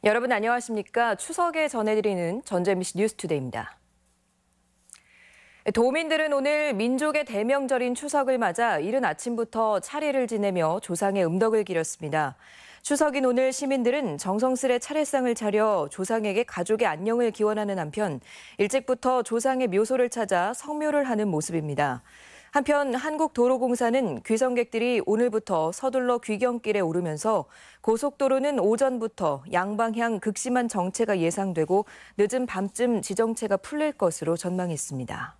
여러분 안녕하십니까? 추석에 전해드리는 전주 MBC 뉴스투데이입니다. 도민들은 오늘 민족의 대명절인 추석을 맞아 이른 아침부터 차례를 지내며 조상의 음덕을 기렸습니다. 추석인 오늘 시민들은 정성스레 차례상을 차려 조상에게 가족의 안녕을 기원하는 한편 일찍부터 조상의 묘소를 찾아 성묘를 하는 모습입니다. 한편 한국도로공사는 귀성객들이 오늘부터 서둘러 귀경길에 오르면서 고속도로는 오전부터 양방향 극심한 정체가 예상되고 늦은 밤쯤 지정체가 풀릴 것으로 전망했습니다.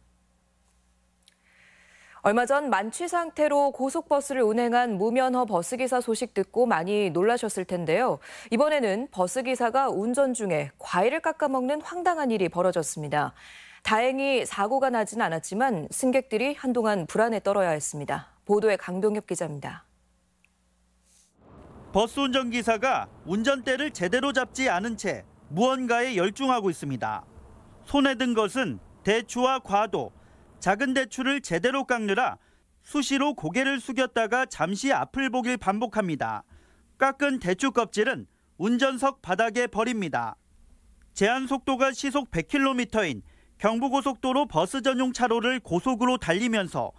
얼마 전 만취 상태로 고속버스를 운행한 무면허 버스기사 소식 듣고 많이 놀라셨을 텐데요. 이번에는 버스기사가 운전 중에 과일을 깎아먹는 황당한 일이 벌어졌습니다. 다행히 사고가 나진 않았지만 승객들이 한동안 불안에 떨어야 했습니다. 보도에 강동엽 기자입니다. 버스 운전기사가 운전대를 제대로 잡지 않은 채 무언가에 열중하고 있습니다. 손에 든 것은 대추와 과도, 작은 대추를 제대로 깎느라 수시로 고개를 숙였다가 잠시 앞을 보길 반복합니다. 깎은 대추 껍질은 운전석 바닥에 버립니다. 제한 속도가 시속 100km인 경부고속도로 버스 전용 차로를 고속으로 달리면서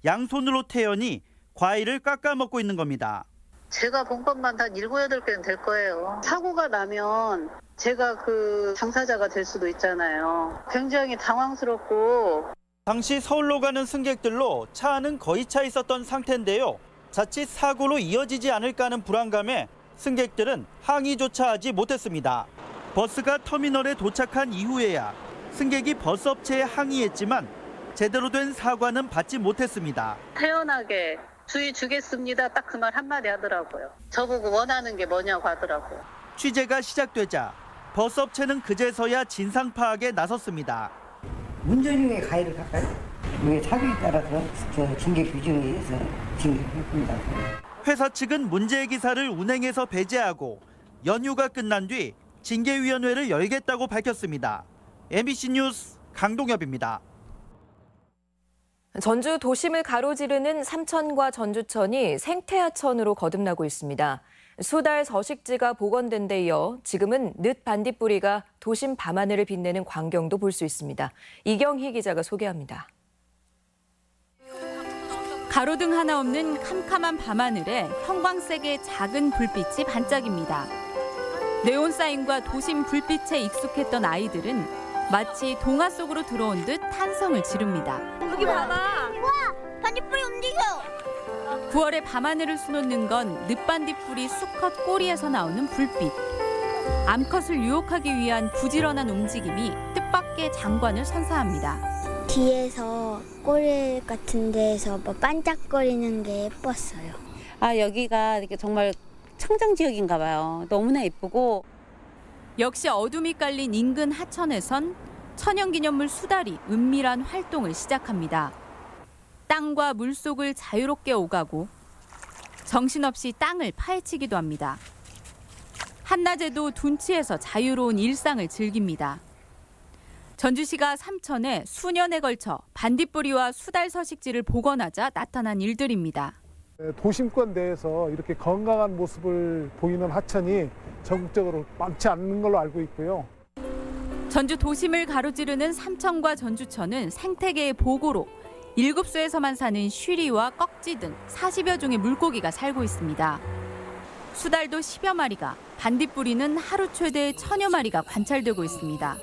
양손으로 태연히 과일을 깎아먹고 있는 겁니다. 제가 본 것만 한 7, 8개는 될 거예요. 사고가 나면 제가 그 당사자가 될 수도 있잖아요. 굉장히 당황스럽고. 당시 서울로 가는 승객들로 차 안은 거의 차 있었던 상태인데요. 자칫 사고로 이어지지 않을까 하는 불안감에 승객들은 항의조차 하지 못했습니다. 버스가 터미널에 도착한 이후에야 승객이 버스업체에 항의했지만 제대로 된 사과는 받지 못했습니다. 태연하게 주의 주겠습니다. 딱 그 말 한마디 하더라고요. 저보고 원하는 게 뭐냐고 하더라고요. 취재가 시작되자 버스업체는 그제서야 진상 파악에 나섰습니다. 운전 중에 과일을 깎아요? 왜 사고에 따라서 징계 규정에 의해서 징계합니다. 회사 측은 문제 기사를 운행에서 배제하고 연휴가 끝난 뒤 징계위원회를 열겠다고 밝혔습니다. MBC 뉴스 강동엽입니다. 전주 도심을 가로지르는 삼천과 전주천이 생태하천으로 거듭나고 있습니다. 수달 서식지가 복원된 데 이어 지금은 늦 반딧불이가 도심 밤하늘을 빛내는 광경도 볼 수 있습니다. 이경희 기자가 소개합니다. 가로등 하나 없는 캄캄한 밤하늘에 형광색의 작은 불빛이 반짝입니다. 네온 사인과 도심 불빛에 익숙했던 아이들은 마치 동화 속으로 들어온 듯 탄성을 지릅니다. 여기 봐봐. 와, 반딧불이 움직여. 9월에 밤하늘을 수놓는 건 늦반딧불이 수컷 꼬리에서 나오는 불빛. 암컷을 유혹하기 위한 부지런한 움직임이 뜻밖의 장관을 선사합니다. 뒤에서 꼬리 같은 데에서 뭐 반짝거리는 게 예뻤어요. 여기가 정말 청정 지역인가 봐요. 너무나 예쁘고. 역시 어둠이 깔린 인근 하천에선 천연기념물 수달이 은밀한 활동을 시작합니다. 땅과 물속을 자유롭게 오가고 정신없이 땅을 파헤치기도 합니다. 한낮에도 둔치에서 자유로운 일상을 즐깁니다. 전주시가 삼천에 수년에 걸쳐 반딧불이와 수달 서식지를 복원하자 나타난 일들입니다. 도심권 내에서 이렇게 건강한 모습을 보이는 하천이 전국적으로 많지 않는 걸로 알고 있고요. 전주 도심을 가로지르는 삼천과 전주천은 생태계의 보고로 7수에서만 사는 쉬리와 꺽지 등 40여 종의 물고기가 살고 있습니다. 수달도 10여 마리가, 반딧불이는 하루 최대 1000여 마리가 관찰되고 있습니다.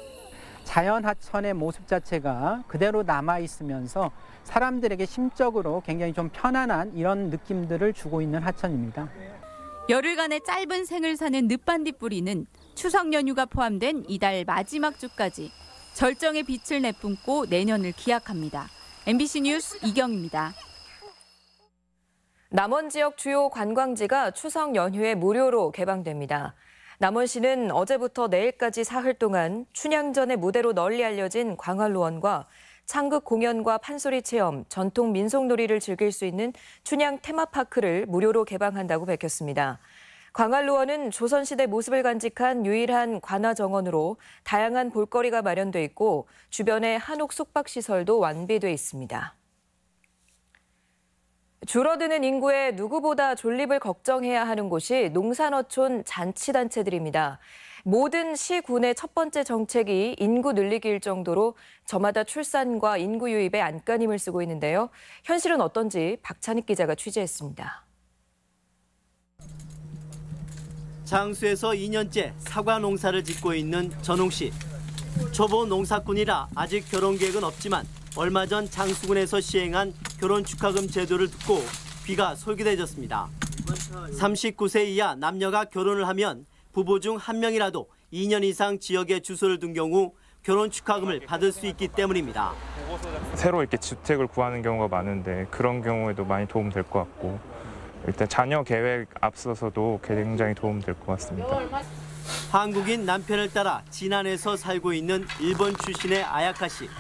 자연 하천의 모습 자체가 그대로 남아 있으면서 사람들에게 심적으로 굉장히 좀 편안한 이런 느낌들을 주고 있는 하천입니다. 열흘간의 짧은 생을 사는 늦반딧불이는 추석 연휴가 포함된 이달 마지막 주까지 절정의 빛을 내뿜고 내년을 기약합니다. MBC 뉴스 이경입니다. 남원 지역 주요 관광지가 추석 연휴에 무료로 개방됩니다. 남원시는 어제부터 내일까지 사흘 동안 춘향전의 무대로 널리 알려진 광활로원과 창극 공연과 판소리 체험, 전통 민속놀이를 즐길 수 있는 춘향 테마파크를 무료로 개방한다고 밝혔습니다. 광활로원은 조선시대 모습을 간직한 유일한 관화정원으로 다양한 볼거리가 마련돼 있고 주변에 한옥 숙박시설도 완비돼 있습니다. 줄어드는 인구에 누구보다 존립을 걱정해야 하는 곳이 농산어촌 잔치단체들입니다. 모든 시군의 첫 번째 정책이 인구 늘리기일 정도로 저마다 출산과 인구 유입에 안간힘을 쓰고 있는데요. 현실은 어떤지 박찬익 기자가 취재했습니다. 장수에서 2년째 사과 농사를 짓고 있는 전홍 씨. 초보 농사꾼이라 아직 결혼 계획은 없지만 얼마 전 장수군에서 시행한 결혼 축하금 제도를 듣고 귀가 솔깃해졌습니다. 39세 이하 남녀가 결혼을 하면 부부 중 한 명이라도 2년 이상 지역에 주소를 둔 경우 결혼 축하금을 받을 수 있기 때문입니다. 새로 이렇게 주택을 구하는 경우가 많은데 그런 경우에도 많이 도움될 것 같고 일단 자녀 계획 앞서서도 굉장히 도움될 것 같습니다. 한국인 남편을 따라 진안에서 살고 있는 일본 출신의 아야카 씨.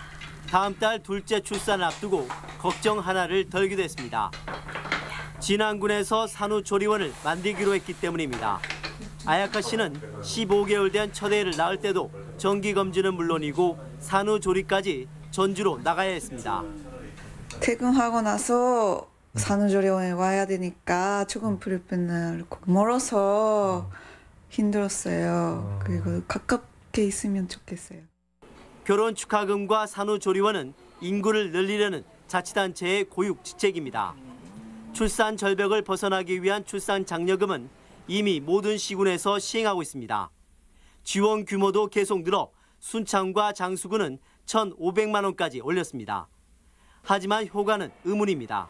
다음 달 둘째 출산을 앞두고 걱정 하나를 덜게 됐습니다. 진안군에서 산후조리원을 만들기로 했기 때문입니다. 아야카 씨는 15개월 된 첫애를 낳을 때도 정기검진은 물론이고 산후조리까지 전주로 나가야 했습니다. 퇴근하고 나서 산후조리원에 와야 되니까 조금 불편하고 멀어서 힘들었어요. 그리고 가깝게 있으면 좋겠어요. 결혼 축하금과 산후조리원은 인구를 늘리려는 자치단체의 고육 직책입니다. 출산 절벽을 벗어나기 위한 출산 장려금은 이미 모든 시군에서 시행하고 있습니다. 지원 규모도 계속 늘어 순창과 장수군은 1,500만 원까지 올렸습니다. 하지만 효과는 의문입니다.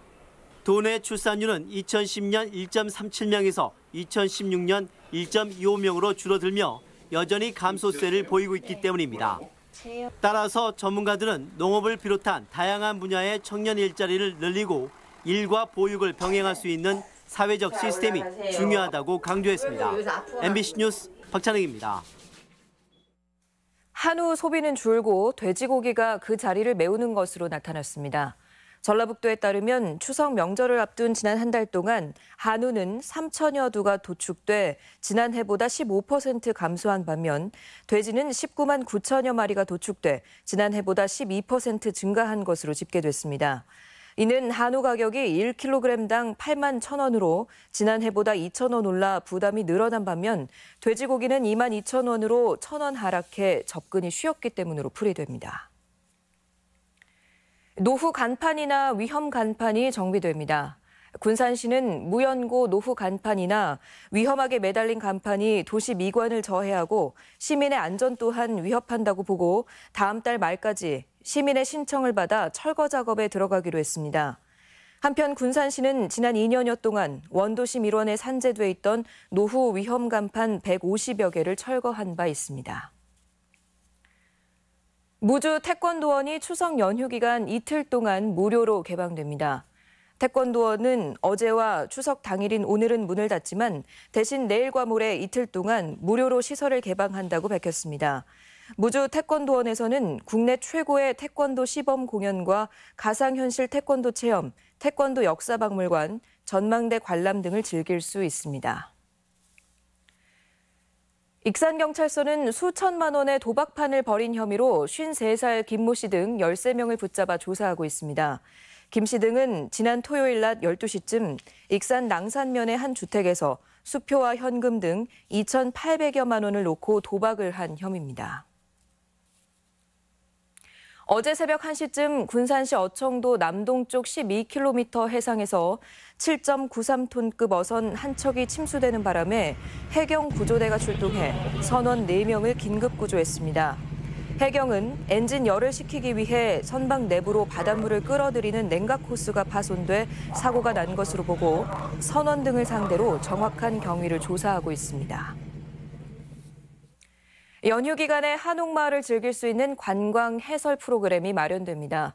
도내 출산율은 2010년 1.37명에서 2016년 1.25명으로 줄어들며 여전히 감소세를 보이고 있기 때문입니다. 따라서 전문가들은 농업을 비롯한 다양한 분야의 청년 일자리를 늘리고 일과 보육을 병행할 수 있는 사회적 시스템이 중요하다고 강조했습니다. MBC 뉴스 박찬익입니다. 한우 소비는 줄고 돼지고기가 그 자리를 메우는 것으로 나타났습니다. 전라북도에 따르면 추석 명절을 앞둔 지난 한 달 동안 한우는 3천여 두가 도축돼 지난해보다 15% 감소한 반면 돼지는 19만 9천여 마리가 도축돼 지난해보다 12% 증가한 것으로 집계됐습니다. 이는 한우 가격이 1kg당 8만 1,000원으로 지난해보다 2,000원 올라 부담이 늘어난 반면 돼지고기는 2만 2,000원으로 1,000원 하락해 접근이 쉬웠기 때문으로 풀이됩니다. 노후 간판이나 위험 간판이 정비됩니다. 군산시는 무연고 노후 간판이나 위험하게 매달린 간판이 도시 미관을 저해하고 시민의 안전 또한 위협한다고 보고 다음 달 말까지 시민의 신청을 받아 철거 작업에 들어가기로 했습니다. 한편 군산시는 지난 2년여 동안 원도심 일원에 산재돼 있던 노후 위험 간판 150여 개를 철거한 바 있습니다. 무주 태권도원이 추석 연휴 기간 이틀 동안 무료로 개방됩니다. 태권도원은 어제와 추석 당일인 오늘은 문을 닫지만 대신 내일과 모레 이틀 동안 무료로 시설을 개방한다고 밝혔습니다. 무주 태권도원에서는 국내 최고의 태권도 시범 공연과 가상현실 태권도 체험, 태권도 역사박물관, 전망대 관람 등을 즐길 수 있습니다. 익산경찰서는 수천만 원의 도박판을 벌인 혐의로 53살 김모 씨 등 13명을 붙잡아 조사하고 있습니다. 김 씨 등은 지난 토요일 낮 12시쯤 익산 낭산면의 한 주택에서 수표와 현금 등 2,800여만 원을 놓고 도박을 한 혐의입니다. 어제 새벽 1시쯤 군산시 어청도 남동쪽 12km 해상에서 7.93톤급 어선 한 척이 침수되는 바람에 해경 구조대가 출동해 선원 4명을 긴급 구조했습니다. 해경은 엔진 열을 식히기 위해 선박 내부로 바닷물을 끌어들이는 냉각 호스가 파손돼 사고가 난 것으로 보고 선원 등을 상대로 정확한 경위를 조사하고 있습니다. 연휴 기간에 한옥마을을 즐길 수 있는 관광 해설 프로그램이 마련됩니다.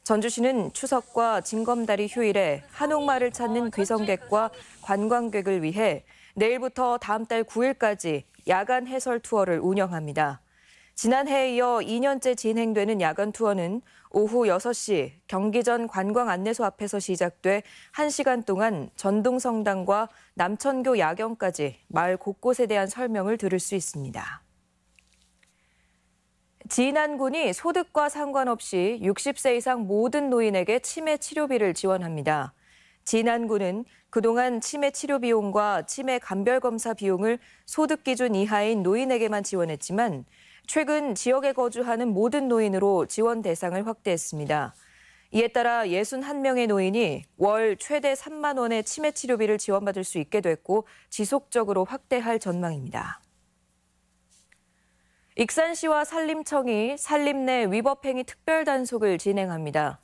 전주시는 추석과 징검다리 휴일에 한옥마을을 찾는 귀성객과 관광객을 위해 내일부터 다음 달 9일까지 야간 해설 투어를 운영합니다. 지난해에 이어 2년째 진행되는 야간 투어는 오후 6시 경기전 관광안내소 앞에서 시작돼 1시간 동안 전동성당과 남천교 야경까지 마을 곳곳에 대한 설명을 들을 수 있습니다. 진안군이 소득과 상관없이 60세 이상 모든 노인에게 치매 치료비를 지원합니다. 진안구는 그동안 치매 치료 비용과 치매 감별 검사 비용을 소득 기준 이하인 노인에게만 지원했지만 최근 지역에 거주하는 모든 노인으로 지원 대상을 확대했습니다. 이에 따라 61명의 노인이 월 최대 3만 원의 치매 치료비를 지원받을 수 있게 됐고 지속적으로 확대할 전망입니다. 익산시와 산림청이 산림 내 위법행위 특별단속을 진행합니다.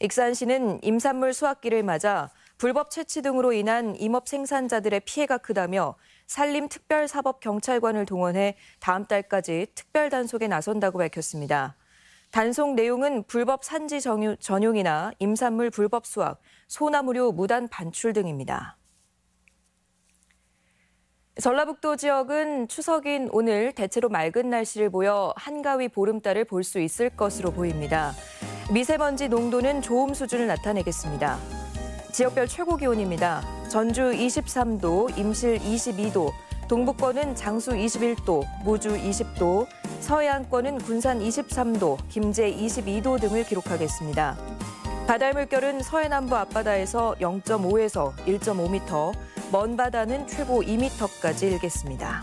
익산시는 임산물 수확기를 맞아 불법 채취 등으로 인한 임업 생산자들의 피해가 크다며 산림특별사법경찰관을 동원해 다음 달까지 특별단속에 나선다고 밝혔습니다. 단속 내용은 불법 산지 전용이나 임산물 불법 수확, 소나무류 무단 반출 등입니다. 전라북도 지역은 추석인 오늘 대체로 맑은 날씨를 보여 한가위 보름달을 볼 수 있을 것으로 보입니다. 미세먼지 농도는 좋음 수준을 나타내겠습니다. 지역별 최고 기온입니다. 전주 23도, 임실 22도, 동북권은 장수 21도, 무주 20도, 서해안권은 군산 23도, 김제 22도 등을 기록하겠습니다. 바다의 물결은 서해남부 앞바다에서 0.5에서 1.5m, 먼 바다는 최고 2m까지 일겠습니다.